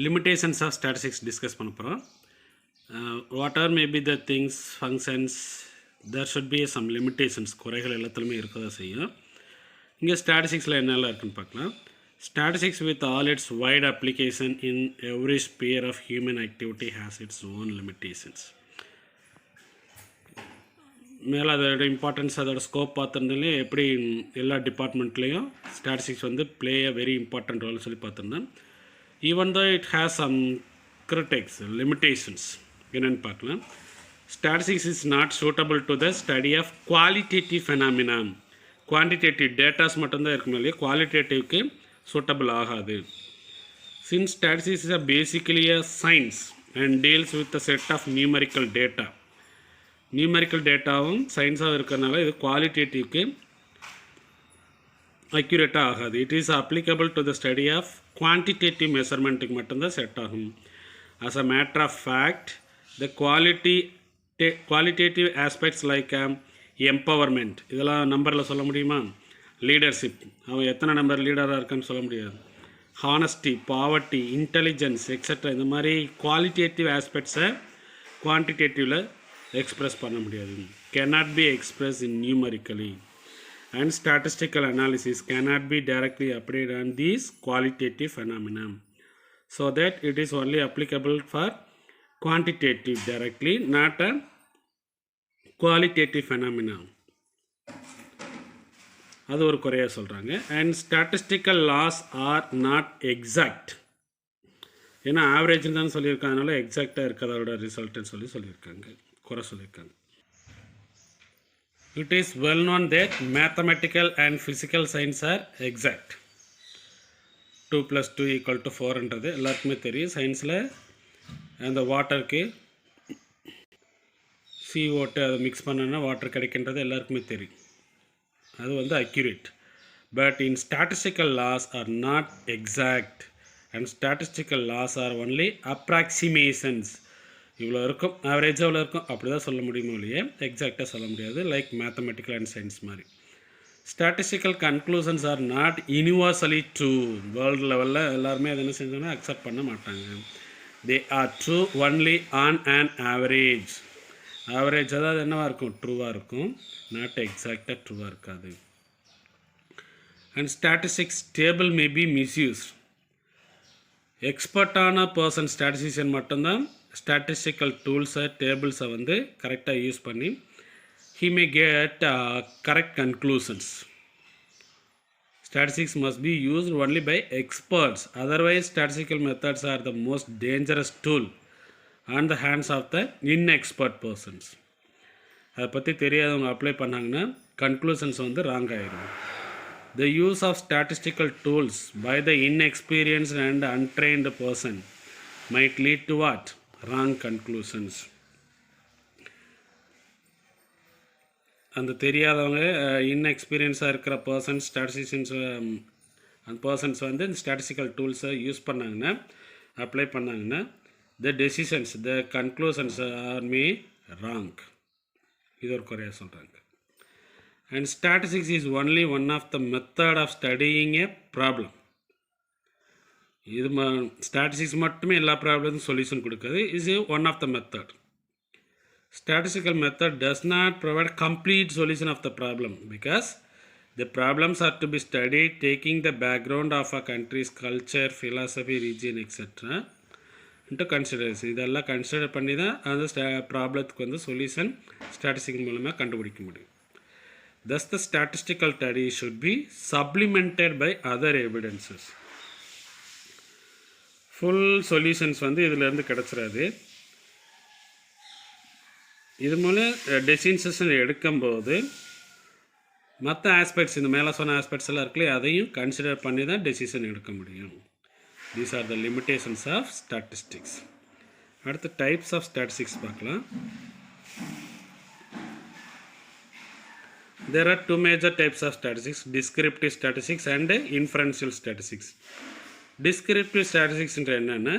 limitations of statistics discuss பண்ண போகிறோம். Whatever may be the things, functions, there should be some limitations. குறைகள் எல்லாத்துலேயுமே இருக்க தான் செய்யும். இங்கே ஸ்டாட்டிஸ்டிக்ஸில் என்னெல்லாம் இருக்குன்னு பார்க்கலாம். Statistics with all its wide application in every sphere of human activity has its own limitations. மேலே அதோட இம்பார்ட்டன்ஸ் அதோட ஸ்கோப் பார்த்துருந்தாலே எப்படி எல்லா டிபார்ட்மெண்ட்லேயும் ஸ்டாட்டிஸ்டிக்ஸ் வந்து ப்ளே அ வெரி இம்பார்ட்டன்ட் ரோல்னு சொல்லி பார்த்துருந்தேன். Even though it has some critics limitations என்னென்னு பார்க்கலாம். Statistics is not suitable to the study of qualitative phenomena. Quantitative datas மட்டும்தான் இருக்குமே இல்லையா, குவாலிட்டேட்டிவ்க்கு சூட்டபிள் ஆகாது. Since statistics is basically a science and deals with a set of numerical data. Numerical டேட்டாவும் சயின்ஸாகவும் இருக்கிறதுனால இது குவாலிட்டேட்டிவ்க்கு அக்யூரேட்டாக ஆகாது. It is applicable to the study of quantitative மெஷர்மெண்ட்டுக்கு மட்டும்தான் செட் ஆகும். As a matter of fact the qualitative aspects like empowerment, இதெல்லாம் நம்பரில் சொல்ல முடியுமா? லீடர்ஷிப், அவன் எத்தனை நம்பர் லீடராக இருக்கான்னு சொல்ல முடியாது. ஹானஸ்டி, பாவர்ட்டி, இன்டெலிஜென்ஸ் எக்ஸட்ரா, இந்த மாதிரி குவாலிட்டேட்டிவ் ஆஸ்பெக்ட்ஸை குவான்டிடேட்டிவில் எக்ஸ்பிரஸ் பண்ண முடியாது. cannot be expressed in numerically and statistical analysis cannot be directly applied on these qualitative phenomena, so that it is only applicable for quantitative directly, not a qualitative phenomena. அது ஒரு குறையாக சொல்கிறாங்க. And statistical laws are not exact. ஏன்னா ஆவரேஜ்னு தான் சொல்லியிருக்காங்க, அதனால எக்ஸாக்டாக இருக்கிறதோட ரிசல்ட்டுன்னு சொல்லியிருக்காங்க, குறை சொல்லியிருக்காங்க. It is well known that mathematical and physical science or exact. 2 + 2 = 4ன்றது எல்லாருக்குமே தெரியும். சயின்ஸில் அந்த வாட்டருக்கு CO2 அதை மிக்ஸ் பண்ணோன்னா வாட்டர் கிடைக்கின்றது எல்லாருக்குமே தெரியும், அது வந்து accurate. But in statistical laws are not exact and statistical laws are only approximations. இவ்வளோ இருக்கும், ஆவரேஜாக இவ்வளோ இருக்கும், அப்படி தான் சொல்ல முடியுமோ இல்லையே, எக்ஸாக்டாக சொல்ல முடியாது. லைக் மேத்தமெட்டிக்கல் அண்ட் சயின்ஸ் மாதிரி. Statistical conclusions are not universally true. World லெவலில் எல்லாருமே அதை என்ன செஞ்சோன்னா அக்செப்ட் பண்ண மாட்டாங்க. They are true only on an average. Average அதாவது என்னவாக இருக்கும், ட்ரூவாக இருக்கும், நாட் எக்ஸாக்டாக ட்ரூவாக இருக்காது. And statistics table may be misuse. எக்ஸ்பர்ட்டான பர்சன் ஸ்டாட்டிஸ்டிஷியன் மட்டும்தான் ஸ்டாட்டிஸ்டிக்கல் டூல்ஸை டேபிள்ஸை வந்து கரெக்டாக யூஸ் பண்ணி he may get correct conclusions. Statistics must be used only by experts, otherwise statistical methods are the most dangerous tool on the hands of the inexpert persons. அதை பற்றி தெரியாதவங்க அப்ளை பண்ணாங்கன்னா கன்க்ளூஷன்ஸ் வந்து ராங் ஆகிடும். The use of statistical tools by the inexperienced and untrained person might lead to what? Wrong conclusions. அந்த தெரியாதவங்க இன்எக்ஸ்பீரியன்ஸாக இருக்கிற persons ஸ்டாட்டிஸ்டிஷியன்ஸ் அந்த பர்சன்ஸ் வந்து இந்த ஸ்டாட்டிஸ்டிக்கல் டூல்ஸை யூஸ் பண்ணாங்கன்னா, அப்ளை பண்ணாங்கன்னா, the decisions, the conclusions are may wrong. இது ஒரு குறையாக சொல்கிறாங்க. And statistics is only one of the method of studying a problem. இது ஸ்டாட்டிஸ்டிக்ஸ் மட்டுமே எல்லா ப்ராப்ளத்துக்கும் சொல்யூஷன் கொடுக்குது. Is one of the method. Statistical method does not provide complete solution of the problem because the problems are to be studied taking the background of a country's culture, philosophy, region, etc. into consideration. இதெல்லாம் consider பண்ணி தான் அந்த ப்ராப்ளத்துக்கு வந்து solution statistics மூலமாக கண்டுபிடிக்க முடியும். Thus the statistical study should be supplemented by other evidences. Full solutions வந்து இதிலேருந்து கிடச்சிடாது. இது மூலம் டெசிஷன் எடுக்கும்போது மற்ற ஆஸ்பெக்ட்ஸ், இந்த மேலே சொன்ன ஆஸ்பெக்ட்ஸ் எல்லாம் இருக்குல்லையே, அதையும் கன்சிடர் பண்ணி தான் டெசிஷன் எடுக்க முடியும். These are the limitations of statistics. அடுத்து டைப்ஸ் ஆஃப் ஸ்டாட்டிஸ்டிக்ஸ் பார்க்கலாம். There are two major types of statistics: descriptive statistics and inferential statistics. Descriptive statistics என்னன்னா,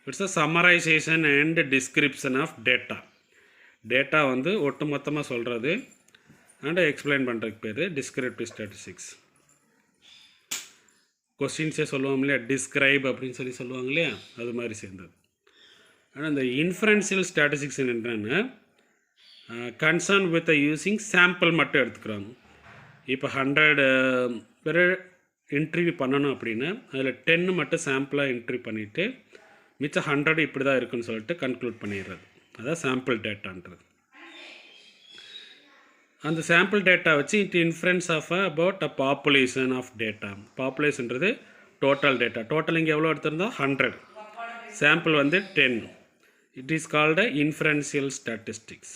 it's a summarisation and description of data. Data வந்து ஒட்டு மொத்தமாக சொல்கிறது and explain பண்ணுறதுக்கு பேர் descriptive statistics. கொஸ்டின்ஸே சொல்லுவோம் இல்லையா, டிஸ்கிரைப் அப்படின்னு சொல்லுவாங்க இல்லையா, அது மாதிரி சேர்ந்தது. ஆனால் இந்த இன்ஃபரன்ஷியல் ஸ்டாட்டிஸ்டிக்ஸ் என்னென்னா கன்சர்ன் வித் யூஸிங் சாம்பிள் மட்டும் எடுத்துக்கிறாங்க. இப்போ 100 பேர் இன்டர்வியூ பண்ணணும் அப்படின்னா அதில் 10 மட்டும் சாம்பிளாக இன்டர்வியூ பண்ணிவிட்டு மிச்சம் 100 இப்படி தான் இருக்குன்னு சொல்லிட்டு கன்க்ளூட் பண்ணிடுறது. அதான் சாம்பிள் டேட்டான்றது. அந்த சாம்பிள் டேட்டா வச்சு it influence of about a population of data. பாப்புலேஷன்றது டோட்டல் டேட்டா. டோட்டல் இங்கே எவ்வளோ எடுத்திருந்தோம், 100. சாம்பிள் வந்து 10. It is called inferential statistics.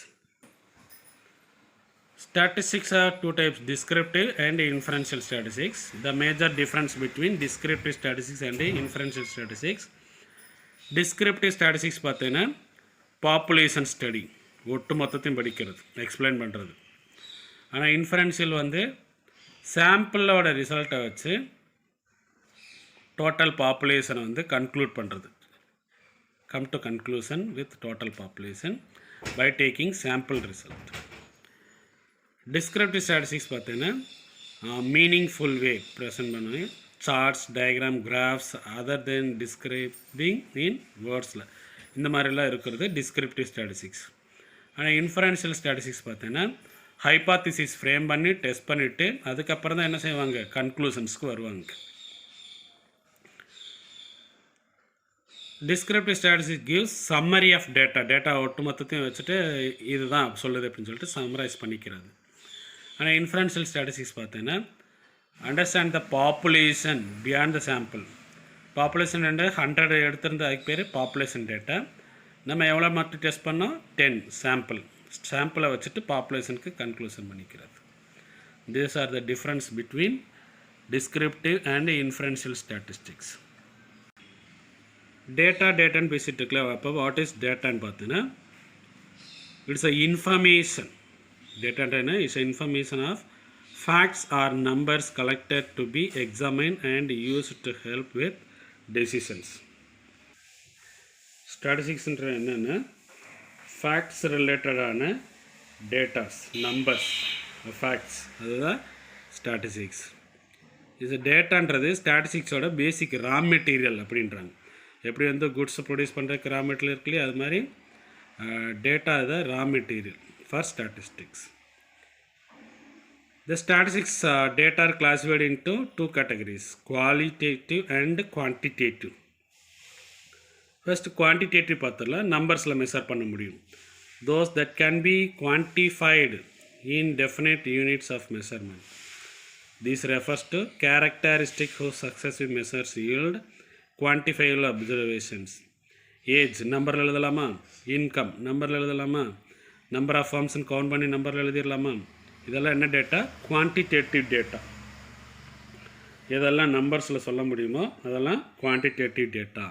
Statistics are two types, descriptive and inferential statistics. The major difference between descriptive statistics and inferential statistics. Descriptive statistics பார்த்தீங்கன்னா population study, ஒட்டு மொத்தத்தையும் படிக்கிறது, explain பண்ணுறது. ஆனால் இன்ஃபரன்ஷியல் வந்து சாம்பிளோட ரிசல்ட்டை வச்சு டோட்டல் பாப்புலேஷனை வந்து கன்க்ளூட் பண்ணுறது. Come to conclusion with total population by taking sample result. Descriptive statistics பார்த்தீங்கன்னா மீனிங்ஃபுல் வே ப்ரெசென்ட் பண்ணுவேன். Charts, diagram, graphs other than describing in வேர்ட்ஸில் இந்த மாதிரிலாம் இருக்கிறது டிஸ்கிரிப்டிவ் ஸ்டாட்டிஸ்டிக்ஸ். ஆனால் இன்ஃபரன்ஷியல் ஸ்டாட்டிஸ்டிக்ஸ் பார்த்தீங்கன்னா ஹைபாத்திசிஸ் ஃப்ரேம் பண்ணி டெஸ்ட் பண்ணிவிட்டு அதுக்கப்புறம் தான் என்ன செய்வாங்க, கன்க்ளூஷன்ஸ்க்கு வருவாங்க. Descriptive statistics gives summary of data ஒட்டு மொத்தத்தையும் வச்சுட்டு இதுதான் சொல்லுது அப்படின்னு சொல்லிட்டு சம்மரைஸ் பண்ணிக்கிறது. ஆனால் இன்ஃபரன்ஷியல் ஸ்டாட்டிஸ்டிக்ஸ் பார்த்தீங்கன்னா understand the population beyond the sample. Population 100 எடுத்திருந்த அதுக்கு பேர் பாப்புலேஷன் டேட்டா. நம்ம எவ்வளோ மட்டும் டெஸ்ட் பண்ணோம், 10 சாம்பிளை வச்சுட்டு பாப்புலேஷனுக்கு கன்க்ளூஷன் பண்ணிக்கிறது. These are the difference between descriptive and inferential statistics. டேட்டான்னு பேசிகிட்டு இருக்கல, அப்போ வாட் இஸ் டேட்டான்னு பார்த்தீங்கன்னா it's a information. Data is information of facts or numbers collected to be examined and used to help with decisions. Statistics என்னன்னா facts related ஆன datas, numbers, facts, அதுதான் statistics. இது டேட்டான்றது ஸ்டாட்டிஸ்டிக்ஸோட பேசிக் ரா மெட்டீரியல் அப்படின்றாங்க. எப்படி வந்து goods produce பண்ணுறதுக்கு raw material இருக்கு இல்லையா, அது மாதிரி டேட்டா தான் raw material for statistics. The statistics data are classified into two categories, qualitative and quantitative. First quantitative பார்த்தல நம்பர்ஸில் மெஷர் பண்ண முடியும். Those that can be quantified in definite units of measurement. This refers to characteristics whose successive measures yield quantifiable observations. Age நம்பரில் எழுதலாமா, income நம்பரில் எழுதலாமா, number of ஃபார்ம்ஸ்ன்னு count பண்ணி நம்பரில் எழுதிடலாமா, இதெல்லாம் என்ன டேட்டா, குவான்டிடேட்டிவ் டேட்டா. எதெல்லாம் நம்பர்ஸில் சொல்ல முடியுமோ அதெல்லாம் quantitative data.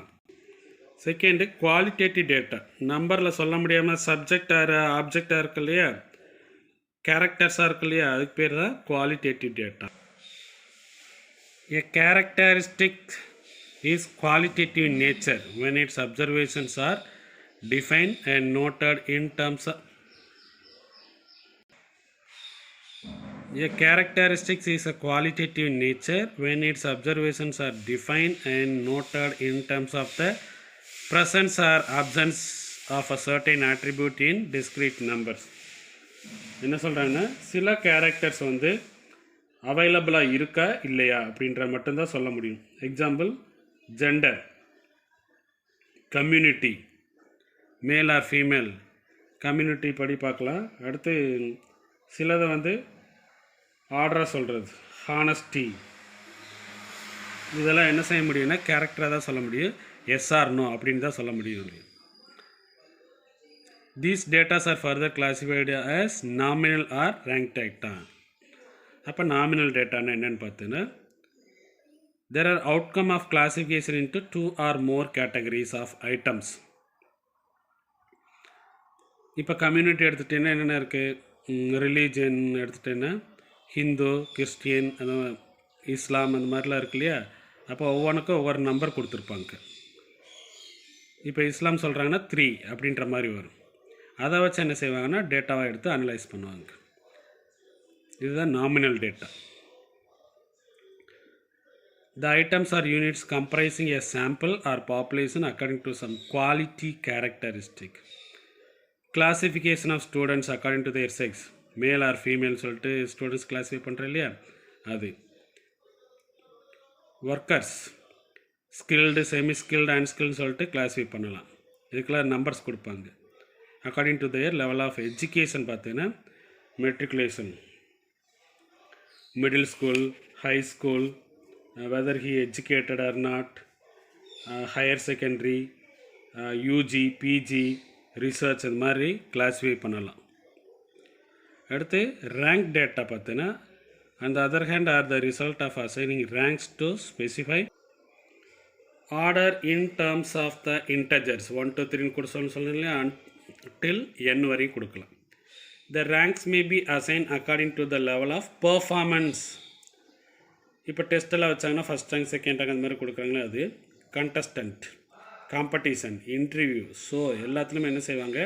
Second qualitative data. நம்பரில் சொல்ல முடியாமல் சப்ஜெக்டாக ஆப்ஜெக்டாக இருக்கு இல்லையா, கேரக்டர்ஸாக இருக்கு இல்லையா, அதுக்கு பேர் தான் qualitative data. A characteristic is qualitative in nature when its observations are defined and noted in terms of. A characteristic is a qualitative in nature when its observations are defined and noted in terms of the presence or absence of a certain attribute in discrete numbers. என்ன சொல்கிறாங்கன்னா சில characters வந்து அவைலபிளாக இருக்கா இல்லையா அப்படின்ற மட்டும்தான் சொல்ல முடியும். Example gender, community, male or female, community படி பார்க்கலாம். அடுத்து சிலதை வந்து ஆர்டராக சொல்கிறது, ஹானஸ்டி, இதெல்லாம் என்ன செய்ய முடியும்னா கேரக்டராக தான் சொல்ல முடியும். எஸ் ஆர் நோ அப்படின்னு தான் சொல்ல முடியும். These data are further classified as nominal or ranked data. அப்போ நாமினல் டேட்டான்னு என்னென்னு பார்த்தீங்கன்னா there are outcome of classification into 2 or more categories of items. இப்போ கம்யூனிட்டி எடுத்துகிட்டேன்னா என்னென்ன இருக்குது, ரிலீஜன் எடுத்துகிட்டேன்னா ஹிந்து, கிறிஸ்டியன், அந்த இஸ்லாம் அந்த மாதிரிலாம் இருக்கு இல்லையா. அப்போ ஒவ்வொன்றுக்கும் ஒவ்வொரு நம்பர் கொடுத்துருப்பாங்க. இப்போ இஸ்லாம் சொல்கிறாங்கன்னா 3 அப்படின்ற மாதிரி வரும். அதை வச்சு என்ன செய்வாங்கன்னா டேட்டாவை எடுத்து அனலைஸ் பண்ணுவாங்க. இதுதான் nominal data. The items are units comprising a sample or population according to some quality characteristic. Classification of students according to their sex, male or female சொல்லிட்டு ஸ்டூடெண்ட்ஸ் கிளாஸிஃபை பண்ணுறோம் இல்லையா அது. Workers skilled semi skilled unskilled சொல்லிட்டு classify பண்ணலாம். இதுக்கெல்லாம் numbers கொடுப்பாங்க according to their level of education. பார்த்தீங்கன்னா matriculation, middle school, high school, whether he educated or not, higher secondary, UG, PG, research அது மாதிரி கிளாஸிஃபை பண்ணலாம். அடுத்து ரேங்க் டேட்டா பார்த்தீங்கன்னா அந்த other hand are the result of assigning ranks to specify order in terms of the integers 1 to 3 கூட சொல்லணும் இல்லையா, டில் n வரையும் கொடுக்கலாம். The ranks may be assign according to the level of performance. இப்போ டெஸ்ட்டெல்லாம் வச்சாங்கன்னா ஃபஸ்ட் ரேங்க் செகண்ட் ரேங்க் அந்த மாதிரி கொடுக்குறாங்களே அது. கண்டஸ்டன்ட், காம்படிஷன், இன்டர்வியூ, ஸோ எல்லாத்துலேயுமே என்ன செய்வாங்க,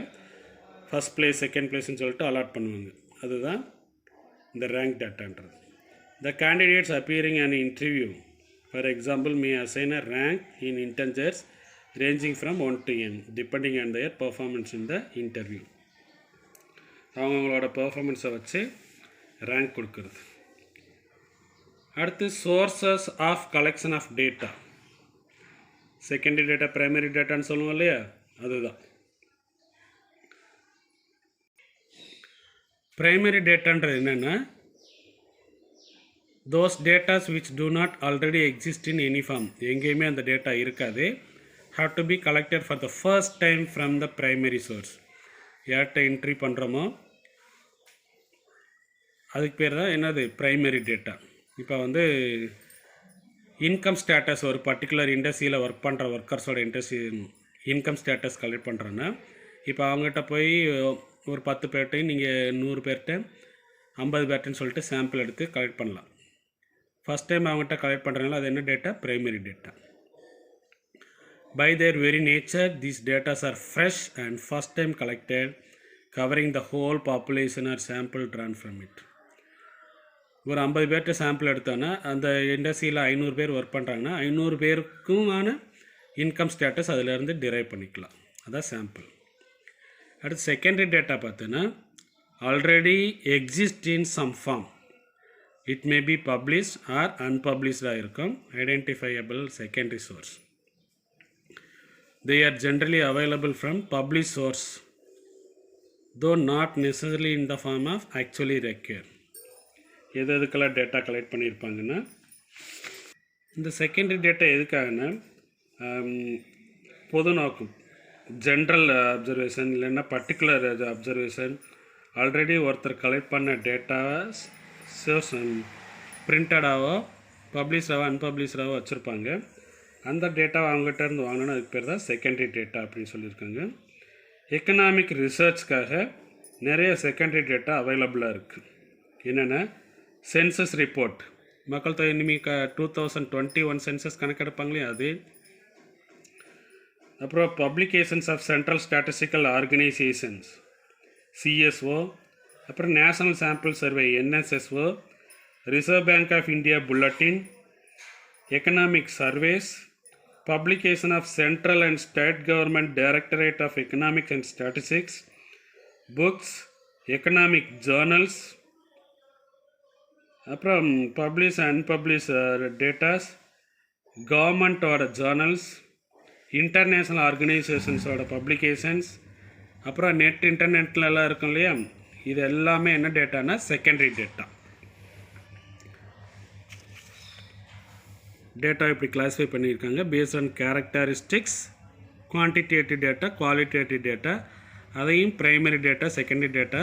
ஃபஸ்ட் ப்ளேஸ் செகண்ட் ப்ளேஸ்ன்னு சொல்லிட்டு அலாட் பண்ணுவாங்க. அதுதான் இந்த ரேங்க் டேட்டான்றது. The candidates appearing on interview for example may assign a rank in integers ranging from 1 to n depending on their performance in the interview. அவங்களோட பர்ஃபார்மன்ஸை வச்சு ரேங்க் கொடுக்குறது. அடுத்து sources of collection of data. Secondary data primary டேட்டான்னு சொல்லுவோம் இல்லையா, அதுதான். Primary டேட்டான்றது என்னென்னா those datas which do not already exist in any form, எங்கேயுமே அந்த டேட்டா இருக்காது. Have to be collected for the first time from the primary source. யார்கிட்ட என்ட்ரி பண்ணுறோமோ அதுக்கு பேர் தான் என்னது ப்ரைமரி டேட்டா. இப்போ வந்து இன்கம் ஸ்டேட்டஸ் ஒரு பர்டிகுலர் இண்டஸ்ட்ரியில் ஒர்க் பண்ணுற ஒர்க்கர்ஸோட இன்கம் ஸ்டேட்டஸ் கலெக்ட் பண்ணுறோன்னா, இப்போ அவங்ககிட்ட போய் ஒரு 10 பேர்ட்டையும் நீங்கள் 100 பேர்கிட்ட 50 பேர்ட்டுன்னு சொல்லிட்டு சாம்பிள் எடுத்து கலெக்ட் பண்ணலாம். ஃபஸ்ட் டைம் அவங்ககிட்ட கலெக்ட் பண்ணுறதுனால அது என்ன data, primary data. By their very nature these datas are fresh and first time collected covering the whole population or sample drawn from it. ஒரு 50 பேர்கிட்ட சாம்பிள் எடுத்தோன்னா அந்த இண்டஸ்ட்ரியில் 500 பேர் ஒர்க் பண்ணுறாங்கன்னா 500 பேருக்குமான இன்கம் ஸ்டேட்டஸ் அதிலேருந்து டிரைவ் பண்ணிக்கலாம். அதான் சாம்பிள். அடுத்து செகண்டரி டேட்டா பார்த்தோன்னா already exist in some form. It may be published or அன்பப்ளிஷ்டாக இருக்கும். Identifiable secondary source. They are generally available from publish source though not necessarily in the form of actually require. எதுக்கெல்லாம் data collect பண்ணியிருப்பாங்கன்னா, இந்த secondary data எதுக்காகனா பொது நோக்கம், general observation இல்லைன்னா particular observation, already ஒருத்தர் கலெக்ட் பண்ண டேட்டாவை சோர்ஸ் பிரிண்டடாவோ பப்ளிஷ்டாவோ அன்பப்ளிஷ்டாவோ வச்சுருப்பாங்க. அந்த டேட்டாவை அவங்ககிட்ட இருந்து வாங்கினோன்னா அதுக்கு பேர் தான் செகண்டரி டேட்டா அப்படின்னு சொல்லியிருக்காங்க. எக்கனாமிக் ரிசர்ச்க்காக நிறைய செகண்டரி டேட்டா அவைலபிளாக இருக்குது. என்னென்னா சென்சஸ் ரிப்போர்ட், மக்கள் தொகை எண்ணிக்கை 2021 சென்சஸ் கணக்கெடுப்பாங்களே அது. அப்புறம் publications of central statistical organisations CSO, அப்புறம் national sample survey NSSO, Reserve Bank of India bulletin, economic surveys, publication of central and state government directorate of economics and statistics, books, economic journals, அப்புறம் publish unpublish datas, கவர்மெண்ட்டோட journals, international ஆர்கனைசேஷன்ஸோட publications, அப்புறம் இன்டர்நெட்லலாம் இருக்கும் இல்லையா, இது எல்லாமே என்ன டேட்டானா செகண்டரி டேட்டா. டேட்டா இப்படி கிளாஸிஃபை பண்ணியிருக்காங்க based on characteristics, quantitative data, qualitative data. அதையும் primary data, secondary data,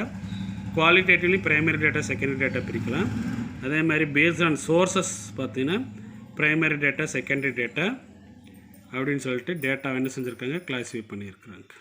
qualitatively primary data, secondary data பிரிக்கலாம். அதே மாதிரி பேஸ்ட் ஆன் சோர்ஸஸ் பார்த்தீங்கன்னா ப்ரைமரி டேட்டா, செகண்டரி டேட்டா அப்படின்னு சொல்லிட்டு டேட்டா என்ன செஞ்சுருக்காங்க, கிளாஸிஃபை பண்ணியிருக்கிறாங்க.